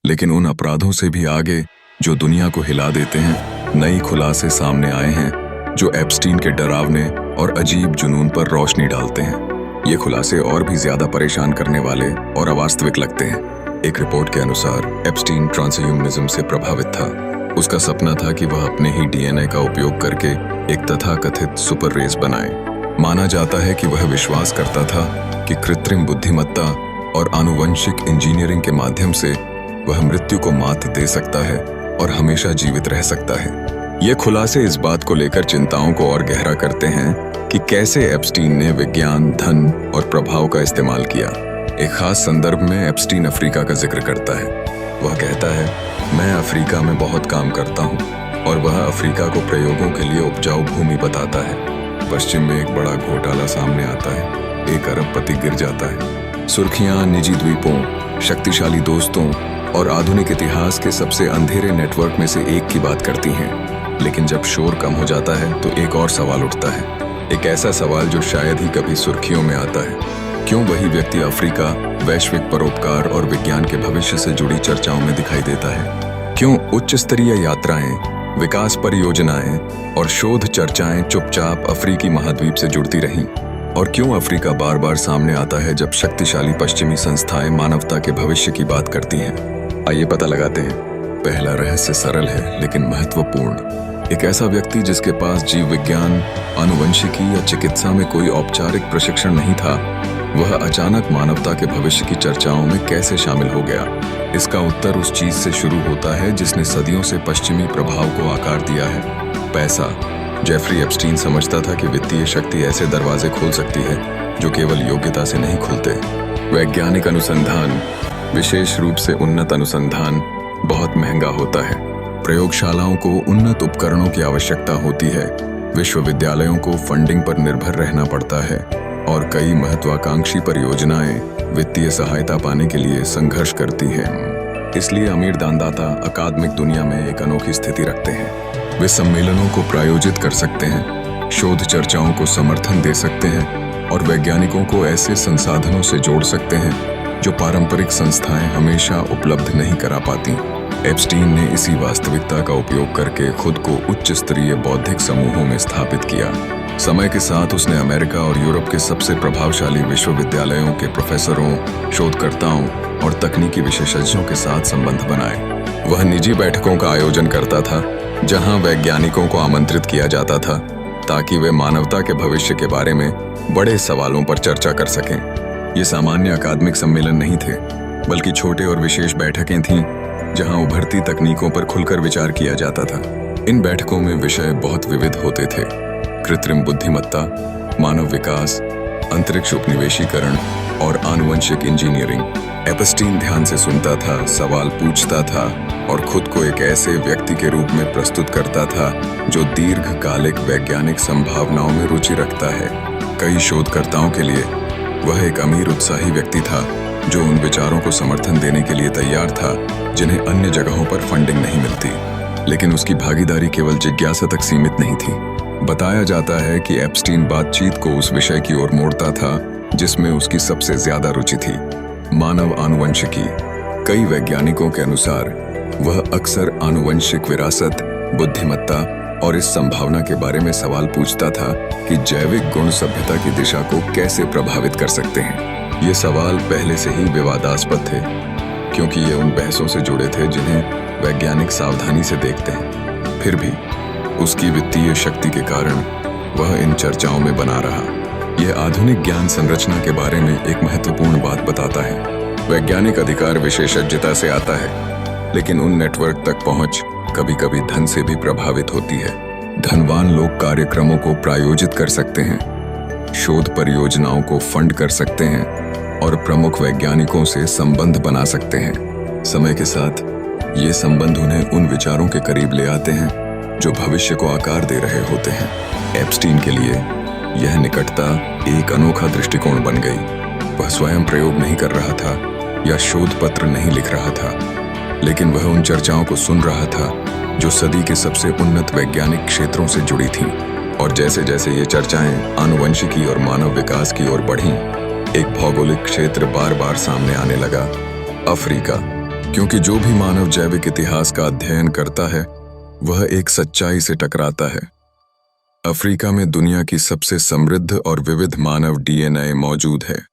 लेकिन उन अपराधों से भी आगे जो दुनिया को हिला देते हैं, नई खुलासे सामने आए हैं जो एप्स्टीन के डरावने और अजीब जुनून पर रोशनी डालते हैं। ये खुलासे और भी ज्यादा परेशान करने वाले और अवास्तविक लगते हैं। एक रिपोर्ट के अनुसार एप्स्टीन ट्रांसह्यूमनिज्म से प्रभावित था। उसका सपना था कि वह अपने ही डीएनए का उपयोग करके एक तथाकथित सुपर रेस बनाए। माना जाता है कि वह विश्वास करता था कि कृत्रिम बुद्धिमत्ता और आनुवंशिक इंजीनियरिंग के माध्यम से वह मृत्यु को मात दे सकता है और हमेशा जीवित रह सकता है। ये खुलासे इस बात को लेकर चिंताओं को और गहरा करते हैं कि कैसे एप्स्टीन ने विज्ञान, धन और प्रभाव का इस्तेमाल किया। एक खास संदर्भ में एप्स्टीन अफ्रीका का जिक्र करता है। वह कहता है, मैं अफ्रीका में बहुत काम करता हूँ, और वह अफ्रीका को प्रयोगों के लिए उपजाऊ भूमि बताता है। पश्चिम में एक बड़ा घोटाला सामने आता है। एक अरबपति गिर जाता है। सुर्खियां निजी द्वीपों, शक्तिशाली दोस्तों और आधुनिक इतिहास के सबसे अंधेरे नेटवर्क में से एक की बात करती हैं। लेकिन जब शोर कम हो जाता है तो एक और सवाल उठता है, एक ऐसा सवाल जो शायद ही कभी सुर्खियों में आता है। क्यों वही व्यक्ति अफ्रीका वैश्विक परोपकार और विज्ञान के भविष्य से जुड़ी चर्चाओं में दिखाई देता है? क्यों उच्च स्तरीय यात्राएं, विकास परियोजनाएं और शोध चर्चाएं चुपचाप अफ्रीकी महाद्वीप से जुड़ती रहीं? और क्यों अफ्रीका बार बार सामने आता है जब शक्तिशाली पश्चिमी संस्थाएं मानवता के भविष्य की बात करती हैं? आइए पता लगाते हैं। पहला रहस्य सरल है लेकिन महत्वपूर्ण। एक ऐसा व्यक्ति जिसके पास जीव विज्ञान, आनुवंशिकी या चिकित्सा में कोई औपचारिक प्रशिक्षण नहीं था, वह अचानक मानवता के भविष्य की चर्चाओं में कैसे शामिल हो गया? इसका उत्तर उस चीज से शुरू होता है जिसने सदियों से पश्चिमी प्रभाव को आकार दिया है, पैसा। जेफरी एप्स्टीन समझता था कि वित्तीय शक्ति ऐसे दरवाजे खोल सकती है जो केवल योग्यता से नहीं खुलते। वैज्ञानिक अनुसंधान, विशेष रूप से उन्नत अनुसंधान, बहुत महंगा होता है। प्रयोगशालाओं को उन्नत उपकरणों की आवश्यकता होती है। विश्वविद्यालयों को फंडिंग पर निर्भर रहना पड़ता है और कई महत्वाकांक्षी परियोजनाएं वित्तीय सहायता पाने के लिए संघर्ष करती हैं। इसलिए अमीर दानदाता अकादमिक दुनिया में एक अनोखी स्थिति रखते हैं। वे सम्मेलनों को प्रायोजित कर सकते हैं, शोध चर्चाओं को समर्थन दे सकते हैं और वैज्ञानिकों को ऐसे संसाधनों से जोड़ सकते हैं जो पारंपरिक संस्थाएं हमेशा उपलब्ध नहीं करा पाती। एप्स्टीन ने इसी वास्तविकता का उपयोग करके खुद को उच्च स्तरीय बौद्धिक समूहों में स्थापित किया। समय के साथ उसने अमेरिका और यूरोप के सबसे प्रभावशाली विश्वविद्यालयों के प्रोफेसरों, शोधकर्ताओं और तकनीकी विशेषज्ञों के साथ संबंध बनाए। वह निजी बैठकों का आयोजन करता था जहां वैज्ञानिकों को आमंत्रित किया जाता था ताकि वे मानवता के भविष्य के बारे में बड़े सवालों पर चर्चा कर सकें। ये सामान्य अकादमिक सम्मेलन नहीं थे, बल्कि छोटे और विशेष बैठकें थीं जहां उभरती तकनीकों पर खुलकर विचार किया जाता था। इन बैठकों में विषय बहुत विविध होते थे। कृत्रिम बुद्धिमत्ता, मानव विकास, अंतरिक्ष उपनिवेशीकरण और आनुवंशिक इंजीनियरिंग। एप्स्टीन ध्यान से सुनता था, सवाल पूछता था और खुद को एक ऐसे व्यक्ति के रूप में प्रस्तुत करता था जो दीर्घकालिक वैज्ञानिक संभावनाओं में रुचि रखता है। कई शोधकर्ताओं के लिए वह एक अमीर उत्साही व्यक्ति था जो उन विचारों को समर्थन देने के लिए तैयार था जिन्हें अन्य जगहों पर फंडिंग नहीं मिलती। लेकिन उसकी भागीदारी केवल जिज्ञासा तक सीमित नहीं थी। बताया जाता है कि एप्स्टीन बातचीत को उस विषय की ओर मोड़ता था जिसमें उसकी सबसे ज्यादा रुचि थी, मानव आनुवंशिकी। कई वैज्ञानिकों के अनुसार वह अक्सर आनुवंशिक विरासत, बुद्धिमत्ता और इस संभावना के बारे में सवाल पूछता था कि जैविक गुण सभ्यता की दिशा को कैसे प्रभावित कर सकते हैं। ये सवाल पहले से ही विवादास्पद थे क्योंकि ये उन बहसों से जुड़े थे जिन्हें वैज्ञानिक सावधानी से देखते हैं। फिर भी उसकी वित्तीय शक्ति के कारण वह इन चर्चाओं में बना रहा। यह आधुनिक ज्ञान संरचना के बारे में एक महत्वपूर्ण बात बताता है। वैज्ञानिक अधिकार विशेषज्ञता से आता है, लेकिन उन नेटवर्क तक पहुंच कभी-कभी धन से भी प्रभावित होती है। धनवान लोग कार्यक्रमों को प्रायोजित कर सकते हैं, शोध परियोजनाओं को फंड कर सकते हैं और प्रमुख वैज्ञानिकों से संबंध बना सकते हैं। समय के साथ ये संबंध उन्हें उन विचारों के करीब ले आते हैं जो भविष्य को आकार दे रहे होते हैं। एप्स्टीन के लिए यह निकटता एक अनोखा दृष्टिकोण बन गई। वह स्वयं प्रयोग नहीं कर रहा था या शोध पत्र नहीं लिख रहा था, लेकिन वह उन चर्चाओं को सुन रहा था जो सदी के सबसे उन्नत वैज्ञानिक क्षेत्रों से जुड़ी थीं। और जैसे जैसे ये चर्चाएं आनुवंशिकी और मानव विकास की ओर बढ़ीं, एक भौगोलिक क्षेत्र बार बार सामने आने लगा, अफ्रीका। क्योंकि जो भी मानव जैविक इतिहास का अध्ययन करता है वह एक सच्चाई से टकराता है। अफ्रीका में दुनिया की सबसे समृद्ध और विविध मानव डीएनए मौजूद है।